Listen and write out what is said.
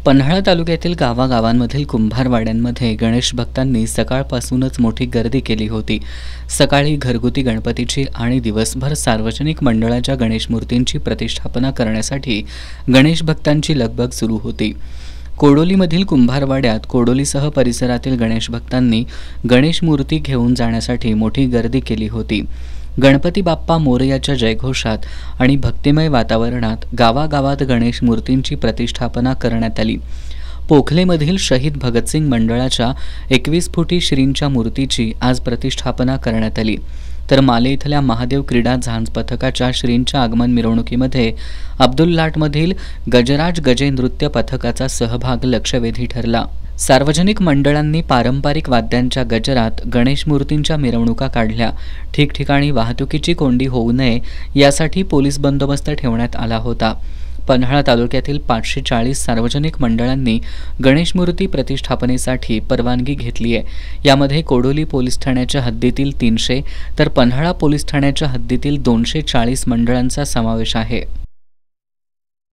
पन्हाळा तालुक्यातील गावागावांमधील कुंभारवाड्यांमध्ये गणेश भक्तांनी सकाळपासूनच मोठी गर्दी केली होती। सकाळी घरगुती गणपतीची आणि दिवसभर सार्वजनिक मंडळाच्या गणेश मूर्तींची प्रतिष्ठापना करण्यासाठी गणेश भक्तांची लगबग सुरू होती। कोडोलीमधील कुंभारवाड्यात कोडोलीसह परिसरातील गणेश भक्तांनी गणेश मूर्ती घेऊन जाण्यासाठी मोठी गर्दी केली होती। गणपती बाप्पा मोरयाच्या जयघोषात आणि भक्तिमय वातावरणात गावागावात गणेश मूर्तींची प्रतिष्ठापना करण्यात आली। पोखलेमधील शहीद भगतसिंग मंडळाच्या 21 फुटी श्रींच्या मूर्तीची आज प्रतिष्ठापना करण्यात आली। तर माले इथल्या महादेव क्रीडा झांज पथकाच्या श्रींच्या आगमन मिरवणुकीमध्ये अब्दुल्लाटमधील गजराज गजे नृत्य पथकाचा सहभाग लक्षवेधी ठरला। सार्वजनिक मंडळांनी पारंपरिक वाद्यांच्या गजरात गणेश मूर्तींच्या मिरवणुका काढल्या। ठिकठिकाणी वाहतुकीची कोंडी होऊ नये यासाठी पोलीस बंदोबस्त ठेवण्यात आला होता। पन्हाळा तालुक्यातील 540 सार्वजनिक मंडळांनी गणेश मूर्ती प्रतिष्ठापनेसाठी परवानगी घेतली आहे। यामध्ये कोडोली पोलीस ठाण्याच्या हद्दीतील 300 तर पन्हाळा पोलीस ठाण्याच्या हद्दीतील 240 मंडळांचा समावेश आहे।